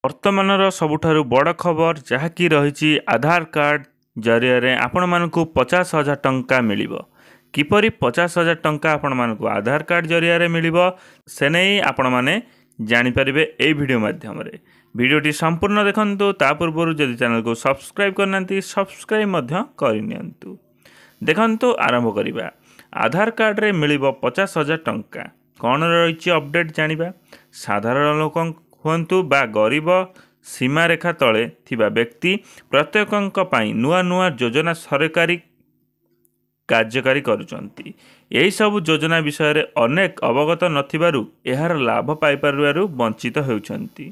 ବର୍ତ୍ତମାନର ସବୁଠାରୁ ବଡ଼ ଖବର ଯାହାକି ରହିଛି ଆଧାର କାର୍ଡ଼ ଜରିଆରେ ଆପଣମାନଙ୍କୁ 50,000 ଟଙ୍କା ମିଳିବ। କିପରି 50,000 ଟଙ୍କା ଆପଣମାନଙ୍କୁ ଆଧାର କାର୍ଡ଼ ଜରିଆରେ ମିଳିବ ସେ ନେଇ ଆପଣମାନେ ଜାଣିପାରିବେ ଏହି ଭିଡ଼ିଓ ମାଧ୍ୟମରେ। ଭିଡ଼ିଓଟି ସମ୍ପୂର୍ଣ୍ଣ ଦେଖନ୍ତୁ। ତା ପୂର୍ବରୁ ଯଦି ଚ୍ୟାନେଲକୁ ସବସ୍କ୍ରାଇବ୍ କରିନାହାନ୍ତି ସବସ୍କ୍ରାଇବ୍ ମଧ୍ୟ କରିନିଅନ୍ତୁ। ଦେଖନ୍ତୁ ଆରମ୍ଭ କରିବା। ଆଧାର କାର୍ଡ଼ରେ ମିଳିବ 50,000 ଟଙ୍କା। କ'ଣ ରହିଛି ଅପଡ଼େଟ୍ ଜାଣିବା। ସାଧାରଣ ଲୋକ ହୁଅନ୍ତୁ ବା ଗରିବ ସୀମାରେଖା ତଳେ ଥିବା ବ୍ୟକ୍ତି ପ୍ରତ୍ୟେକଙ୍କ ପାଇଁ ନୂଆ ନୂଆ ଯୋଜନା ସରକାରୀ କାର୍ଯ୍ୟକାରୀ କରୁଛନ୍ତି। ଏହିସବୁ ଯୋଜନା ବିଷୟରେ ଅନେକ ଅବଗତ ନଥିବାରୁ ଏହାର ଲାଭ ପାଇପାରିବାରୁ ବଞ୍ଚିତ ହେଉଛନ୍ତି।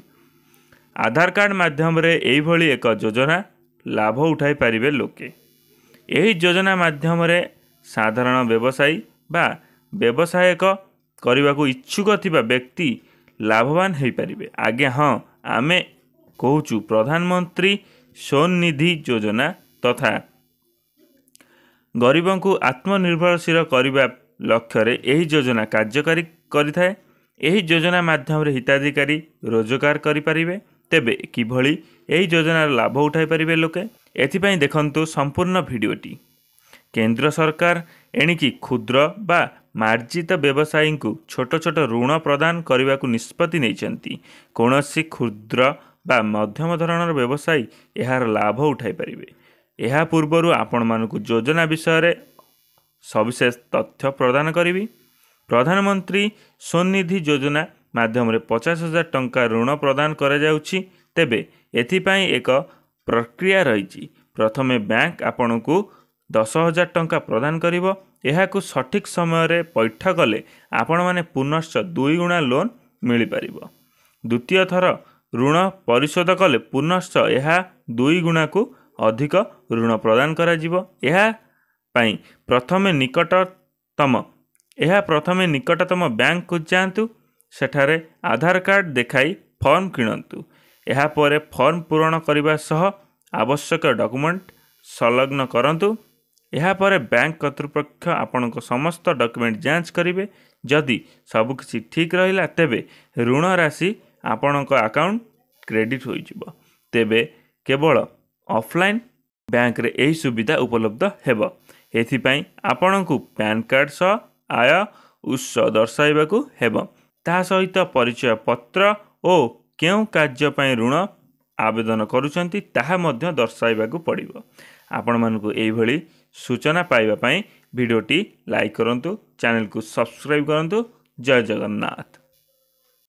ଆଧାର କାର୍ଡ଼ ମାଧ୍ୟମରେ ଏହିଭଳି ଏକ ଯୋଜନା ଲାଭ ଉଠାଇ ପାରିବେ ଲୋକେ। ଏହି ଯୋଜନା ମାଧ୍ୟମରେ ସାଧାରଣ ବ୍ୟବସାୟୀ ବା ବ୍ୟବସାୟିକ କରିବାକୁ ଇଚ୍ଛୁକ ଥିବା ବ୍ୟକ୍ତି ଲାଭବାନ ହୋଇପାରିବେ। ଆଜ୍ଞା ହଁ, ଆମେ କହୁଛୁ ପ୍ରଧାନମନ୍ତ୍ରୀ ସ୍ୱନିଧି ଯୋଜନା ତଥା ଗରିବଙ୍କୁ ଆତ୍ମନିର୍ଭରଶୀଳ କରିବା ଲକ୍ଷ୍ୟରେ ଏହି ଯୋଜନା କାର୍ଯ୍ୟକାରୀ କରିଥାଏ। ଏହି ଯୋଜନା ମାଧ୍ୟମରେ ହିତାଧିକାରୀ ରୋଜଗାର କରିପାରିବେ। ତେବେ କିଭଳି ଏହି ଯୋଜନାର ଲାଭ ଉଠାଇ ପାରିବେ ଲୋକେ, ଏଥିପାଇଁ ଦେଖନ୍ତୁ ସମ୍ପୂର୍ଣ୍ଣ ଭିଡ଼ିଓଟି। କେନ୍ଦ୍ର ସରକାର ଏଣିକି କ୍ଷୁଦ୍ର ବା ମାର୍ଜିତ ବ୍ୟବସାୟୀଙ୍କୁ ଛୋଟ ଛୋଟ ଋଣ ପ୍ରଦାନ କରିବାକୁ ନିଷ୍ପତ୍ତି ନେଇଛନ୍ତି। କୌଣସି କ୍ଷୁଦ୍ର ବା ମଧ୍ୟମ ଧରଣର ବ୍ୟବସାୟୀ ଏହାର ଲାଭ ଉଠାଇ ପାରିବେ। ଏହା ପୂର୍ବରୁ ଆପଣମାନଙ୍କୁ ଯୋଜନା ବିଷୟରେ ସବିଶେଷ ତଥ୍ୟ ପ୍ରଦାନ କରିବି। ପ୍ରଧାନମନ୍ତ୍ରୀ ସ୍ୱନିଧି ଯୋଜନା ମାଧ୍ୟମରେ 50,000 ଟଙ୍କା ଋଣ ପ୍ରଦାନ କରାଯାଉଛି। ତେବେ ଏଥିପାଇଁ ଏକ ପ୍ରକ୍ରିୟା ରହିଛି। ପ୍ରଥମେ ବ୍ୟାଙ୍କ ଆପଣଙ୍କୁ 10,000 ଟଙ୍କା ପ୍ରଦାନ କରିବ। ଏହାକୁ ସଠିକ୍ ସମୟରେ ପୈଠ କଲେ ଆପଣମାନେ ପୁନଶ୍ଚ 2 ଗୁଣା ଲୋନ୍ ମିଳିପାରିବ। ଦ୍ୱିତୀୟ ଥର ଋଣ ପରିଶୋଧ କଲେ ପୁନଶ୍ଚ ଏହା 2 ଗୁଣାକୁ ଅଧିକ ଋଣ ପ୍ରଦାନ କରାଯିବ। ଏହା ପ୍ରଥମେ ନିକଟତମ ବ୍ୟାଙ୍କକୁ ଯାଆନ୍ତୁ। ସେଠାରେ ଆଧାର କାର୍ଡ଼ ଦେଖାଇ ଫର୍ମ କିଣନ୍ତୁ। ଏହାପରେ ଫର୍ମ ପୂରଣ କରିବା ସହ ଆବଶ୍ୟକ ଡକୁମେଣ୍ଟ ସଂଲଗ୍ନ କରନ୍ତୁ। ଏହାପରେ ବ୍ୟାଙ୍କ କର୍ତ୍ତୃପକ୍ଷ ଆପଣଙ୍କ ସମସ୍ତ ଡକୁମେଣ୍ଟ ଯାଞ୍ଚ କରିବେ। ଯଦି ସବୁକିଛି ଠିକ୍ ରହିଲା ତେବେ ଋଣ ରାଶି ଆପଣଙ୍କ ଆକାଉଣ୍ଟ କ୍ରେଡ଼ିଟ୍ ହୋଇଯିବ। ତେବେ କେବଳ ଅଫଲାଇନ୍ ବ୍ୟାଙ୍କରେ ଏହି ସୁବିଧା ଉପଲବ୍ଧ ହେବ। ଏଥିପାଇଁ ଆପଣଙ୍କୁ ପ୍ୟାନ୍ କାର୍ଡ଼ ସହ ଆୟ ଉତ୍ସ ଦର୍ଶାଇବାକୁ ହେବ। ତାହା ସହିତ ପରିଚୟ ପତ୍ର ଓ କେଉଁ କାର୍ଯ୍ୟ ପାଇଁ ଋଣ ଆବେଦନ କରୁଛନ୍ତି ତାହା ମଧ୍ୟ ଦର୍ଶାଇବାକୁ ପଡ଼ିବ। ଆପଣମାନଙ୍କୁ ଏହିଭଳି ସୂଚନା ପାଇବା ପାଇଁ ଭିଡ଼ିଓଟି ଲାଇକ୍ କରନ୍ତୁ, ଚ୍ୟାନେଲକୁ ସବସ୍କ୍ରାଇବ୍ କରନ୍ତୁ। ଜୟ ଜଗନ୍ନାଥ।